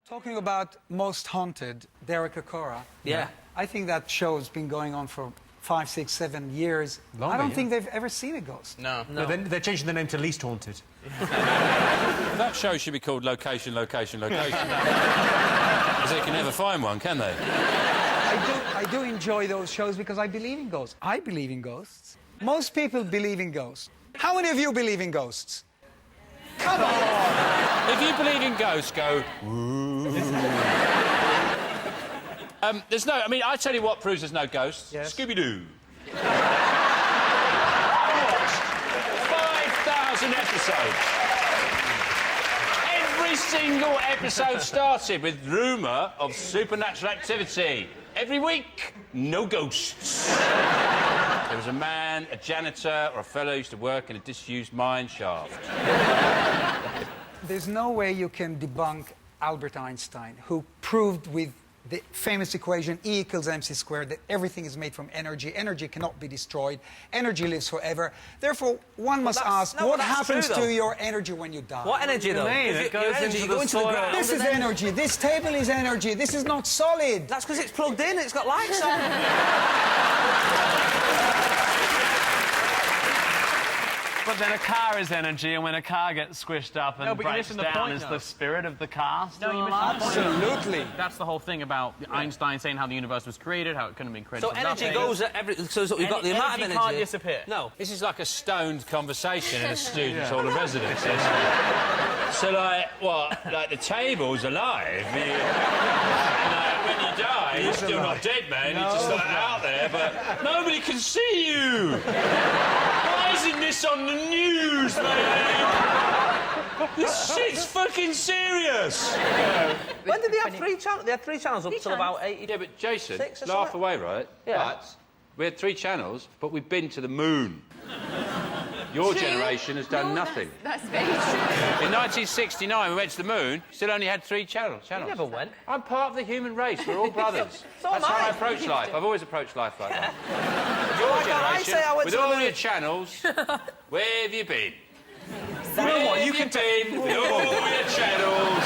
Talking about Most Haunted, Derek Acorah. Yeah. I think that show's been going on for 5, 6, 7 years. Longer, I don't yeah. think they've ever seen a ghost. No. They're changing the name to Least Haunted. That show should be called Location, Location, Location. Because they can never find one, can they? I do enjoy those shows because I believe in ghosts. I believe in ghosts. Most people believe in ghosts. How many of you believe in ghosts? Come on! If you believe in ghosts, go... there's no... I mean, I tell you what proves there's no ghosts. Yes. Scooby-Doo. 5,000 episodes. Every single episode started with rumour of supernatural activity. Every week, no ghosts. There was a man, a janitor, or a fellow who used to work in a disused mine shaft. There's no way you can debunk Albert Einstein, who proved with the famous equation E equals mc squared that everything is made from energy. Energy cannot be destroyed. Energy lives forever. Therefore, one must ask, what happens to your energy when you die? What energy, though? It goes energy, into you go the into the soil. ground. This is energy. This table is energy. This is not solid. That's because it's plugged in. It's got lights on. But then a car is energy, and when a car gets squished up and No, but you're breaks missing the down, point, is though. the spirit of the car still you're alive? missing the point. Absolutely. That's the whole thing about Einstein saying how the universe was created, how it couldn't have been created So from energy nothing. goes at every... So you've got the amount of energy... can't disappear. No. This is like a stoned conversation in a student's hall of residence. So, like, what? Like, the table's alive. And, when you die, you're still not dead, man. You're just, like, out there, but nobody can see you. Why isn't this on the news, man? This shit's fucking serious. When did they have 3 channels? They had 3 channels up till about 80... Yeah, but Jason, Six or laugh something? away, right? Yeah. But we had 3 channels, but we've been to the moon. Your generation has done nothing. That's very true. In 1969, we went to the moon, still only had 3 channels. You never went. I'm part of the human race. We're all brothers. So am That's how I. I approach life. I've always approached life like that. Your Like I generation, say, I went with to the all moon. your channels, where have you been? You know what? You Where can have you been with all your channels?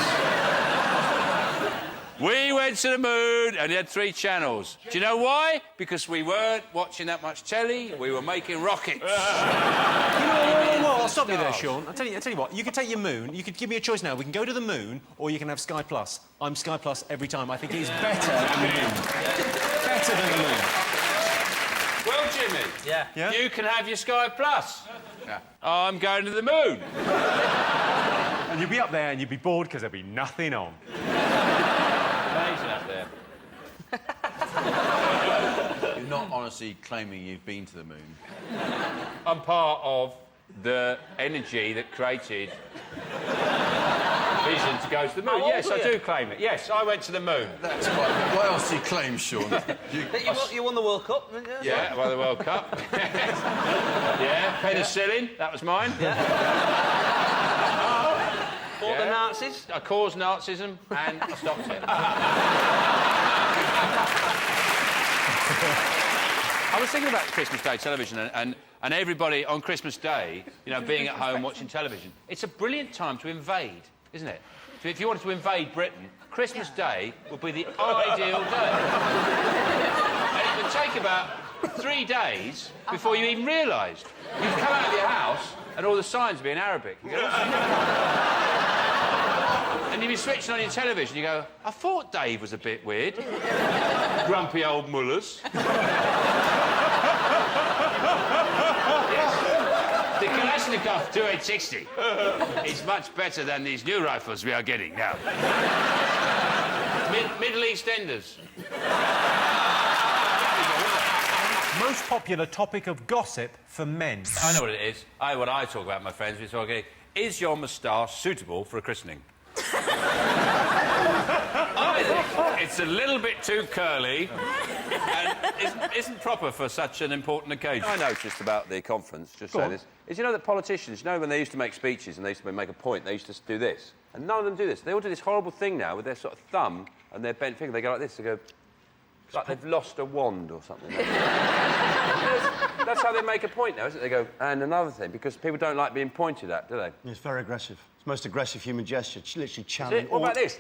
We went to the moon and had 3 channels. Do you know why? Because we weren't watching that much telly. We were making rockets. I'll stop you there, Sean. I'll tell you what. You could take your moon. You could give me a choice now. We can go to the moon, or you can have Sky Plus. I'm Sky Plus every time. I think it is better than the moon. Better than the moon. Well, Jimmy, Yeah. you can have your Sky Plus. I'm going to the moon. And you'd be up there and you'd be bored because there'd be nothing on. Amazing up there. You're not honestly claiming you've been to the moon. I'm part of the energy that created vision to go to the moon. How old Yes, were I you? do claim it. Yes, I went to the moon. That's quite... What else do you claim, Sean? You won the World Cup, didn't you? Yeah, well, the World Cup. Yeah, penicillin, that was mine. Fought the Nazis. I caused Nazism and I stopped it. I was thinking about Christmas Day television and everybody on Christmas Day, you know, being at home watching television. It's a brilliant time to invade, isn't it? So if you wanted to invade Britain, Christmas Day would be the ideal day. And it would take about 3 days before you even realised. You'd come out of your house and all the signs would be in Arabic. You go, and you'd be switching on your television, you go, I thought Dave was a bit weird. Grumpy old mullahs. Yes. The Kalashnikov 2860 is much better than these new rifles we are getting now. Middle East enders. Most popular topic of gossip for men. I know what it is. What I talk about, my friends, we talk about, is your moustache suitable for a christening? I think it's a little bit too curly and isn't proper for such an important occasion. I noticed about the conference, just say this, is you know that politicians, you know when they used to make speeches and they used to make a point, they used to do this. And none of them do this. They all do this horrible thing now with their sort of thumb and their bent finger. They go like this, they go... It's like they've lost a wand or something. That's how they make a point now, isn't it? They go, and another thing, because people don't like being pointed at, do they? It's very aggressive. It's the most aggressive human gesture. It's literally Is channeling... it? What about this?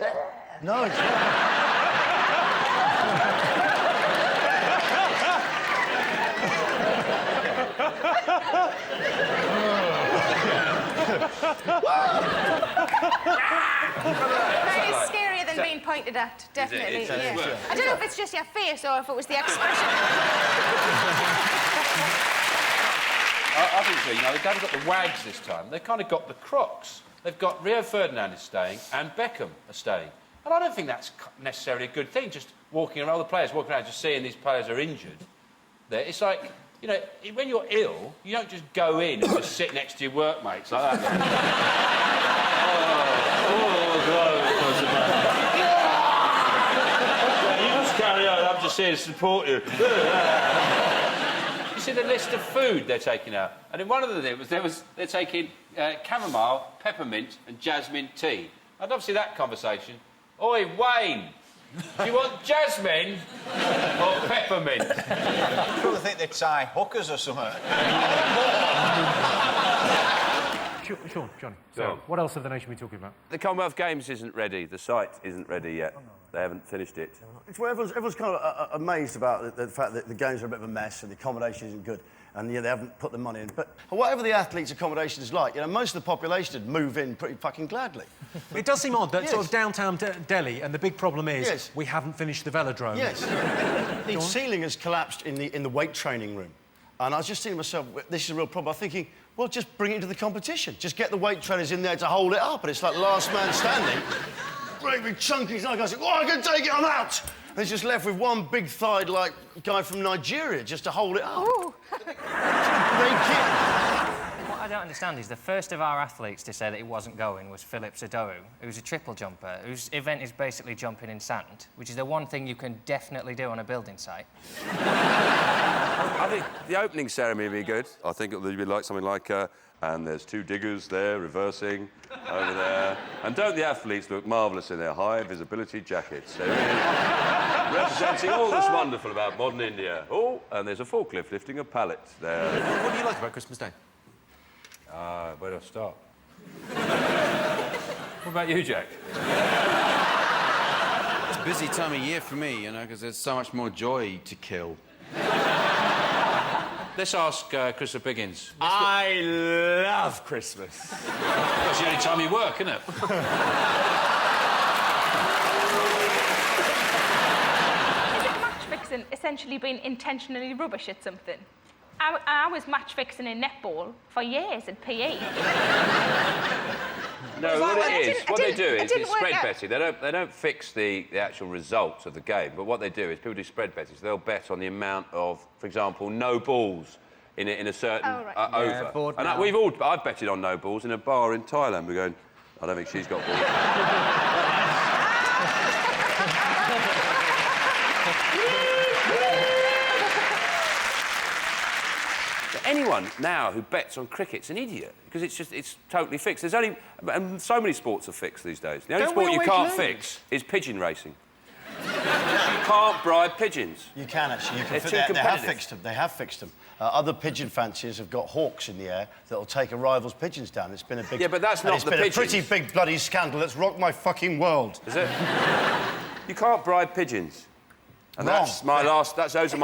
No, it's not. Very scarier than being pointed at, definitely. Yeah. I don't know if it's just your face or if it was the expression. I think so. You know, they haven't got the Wags this time. They've kind of got the Crocs. They've got Rio Ferdinand is staying and Beckham are staying. And I don't think that's necessarily a good thing, just walking around, the players walking around just seeing these players are injured. It's like, you know, when you're ill, you don't just go in and just sit next to your workmates like that. You just carry on, I'm just here to support you. You see the list of food they're taking out, and in one of them they're taking chamomile, peppermint, and jasmine tea. And obviously that conversation. Oi, Wayne, do you want jasmine or peppermint? I probably think they tie hookers or something. Sean, Johnny. So, what else have the nation been talking about? The Commonwealth Games isn't ready. The site isn't ready yet. They haven't finished it. It's where everyone's kind of amazed about the fact that the games are a bit of a mess and the accommodation isn't good, and they haven't put the money in. But whatever the athletes' accommodation is like, you know, most of the population would move in pretty fucking gladly. It does seem odd that Yes. sort of downtown Delhi, and the big problem is Yes. we haven't finished the velodrome. Yes. The ceiling has collapsed in the weight training room, and I was just thinking to myself, this is a real problem. I'm thinking, well, just bring it into the competition. Just get the weight trainers in there to hold it up, and it's like last man standing. Great big chunky guy saying, "Oh, I can take it, I'm out!" And he's just left with one big-thighed, like, guy from Nigeria just to hold it up. Ooh. What I don't understand is the first of our athletes to say that he wasn't going was Philip Sadoru, who's a triple jumper, whose event is basically jumping in sand, which is the one thing you can definitely do on a building site. I think the opening ceremony will be good. I think it'll be like something like, and there's two diggers there, reversing, over there. And don't the athletes look marvellous in their high visibility jackets? They're really representing all that's wonderful about modern India. Oh, and there's a forklift lifting a pallet there. What do you like about Christmas Day? Where do I start? What about you, Jack? It's a busy time of year for me, you know, because there's so much more joy to kill. Let's ask Christopher Biggins. I love Christmas. That's the only time you work, isn't it? Isn't match fixing essentially being intentionally rubbish at something? I was match fixing in netball for years at PE. No, what they do is it didn't it's work spread out. betting. They don't fix the actual results of the game, but what they do is people do spread betting. So they'll bet on the amount of, for example, no balls in a certain Oh, right. over. bored And now. I've betted on no balls in a bar in Thailand. We're going, I don't think she's got balls. Anyone now who bets on cricket's an idiot because it's totally fixed. There's only and so many sports are fixed these days. The only Don't we sport you always can't lose? fix is pigeon racing. You can't bribe pigeons. You can, actually. You can They're fit too they have competitive. fixed them. They have fixed them. Other pigeon fanciers have got hawks in the air that'll take a rival's pigeons down. It's been a big... Yeah, but that's and not it's the been pigeons. a pretty big bloody scandal that's rocked my fucking world. Is it? You can't bribe pigeons. And Wrong. those are my last They are words when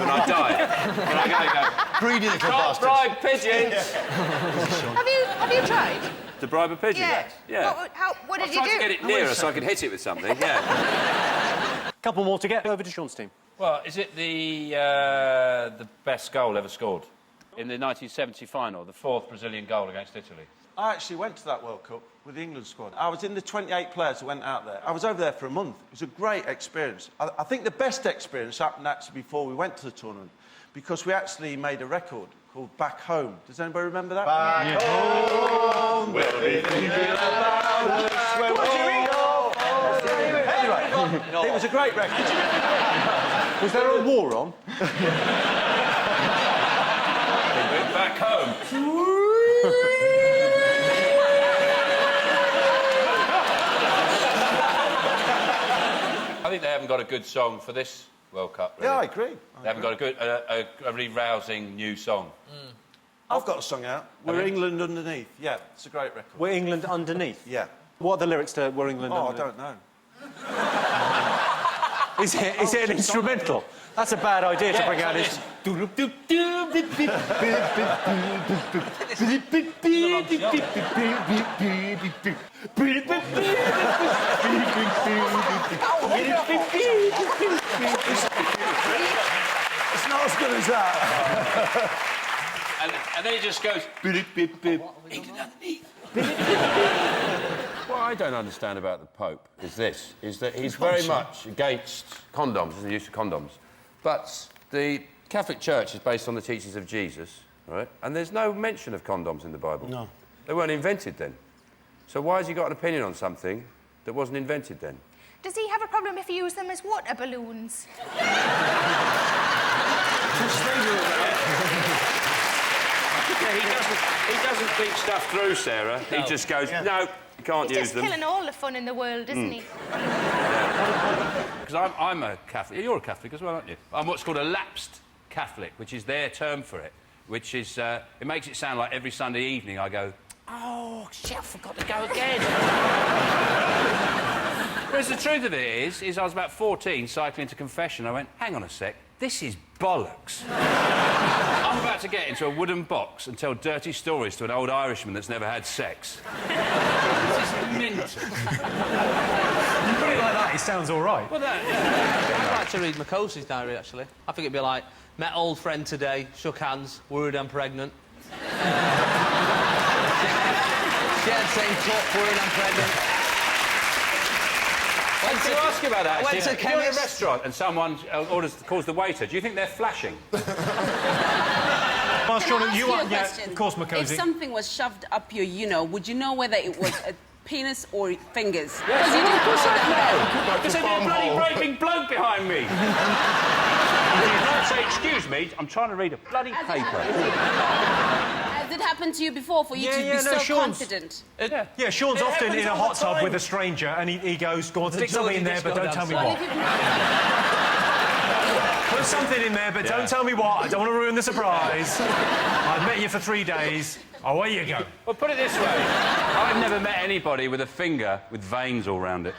I die. When I go, Greedy little can't bastards. bribe pigeons. Have you tried? To bribe a pigeon? Yeah. What did you Tried do? to get it nearer so I could hit it with something, yeah. Couple more to get over to Sean's team. Well, is it the best goal ever scored? In the 1970 final, the fourth Brazilian goal against Italy. I actually went to that World Cup with the England squad. I was in the 28 players who went out there. I was over there for a month. It was a great experience. I think the best experience happened actually before we went to the tournament because we actually made a record called Back Home. Does anybody remember that? Back home, we'll be thinking about us when we go. Anyway, it was a great record. Was there a war on? Back home. I think they haven't got a good song for this World Cup. Really. Yeah, I agree. They haven't got a good, a really rousing new song. I've got a song out. We're England Underneath. Yeah, it's a great record. We're England underneath. Yeah. What are the lyrics to We're England Oh, I underneath? don't know. Is it an instrumental? That's a bad idea to bring out his... It's not as good as that. and then it just goes... What I don't understand about the Pope is this, is that he's very much against condoms, the use of condoms. But the Catholic Church is based on the teachings of Jesus, right? And there's no mention of condoms in the Bible. No. They weren't invented then. So why has he got an opinion on something that wasn't invented then? Does he have a problem if you use them as water balloons? He doesn't think stuff through, Sarah. No. He just goes, no, you can't use them. He's just killing all the fun in the world, isn't he? Because I'm a Catholic. You're a Catholic as well, aren't you? I'm what's called a lapsed Catholic, which is their term for it, which is... it makes it sound like every Sunday evening I go, oh, shit, I forgot to go again. Whereas the truth of it is I was about 14, cycling to confession. I went, hang on a sec, this is bollocks. I'm about to get into a wooden box and tell dirty stories to an old Irishman that's never had sex. This is mental. You put it like that, it sounds all right. Well, I'd like to read Makosi's diary, actually. I think it'd be like, met old friend today, shook hands, worried I'm pregnant. Shared same cup, worried I'm pregnant. I was going to ask you about that, actually. Went to If you're in a chemist. restaurant and someone calls the waiter, do you think they're flashing? Well, Sean, you are... Yeah, question. of course, If Makosi. something was shoved up your, would you know whether it was a penis or fingers? Yes, you didn't push it no. Because there'd be a bloody raving bloke behind me. You might say, excuse me, I'm trying to read a bloody paper. Has it happened to you before for you to be so confident? Yeah, Sean's often in a hot tub with a stranger and he goes, go on, stick something in there, but don't tell me what. Put something in there, but don't tell me what. I don't want to ruin the surprise. I've met you for 3 days. Away you go. Well, put it this way. I've never met anybody with a finger with veins all round it.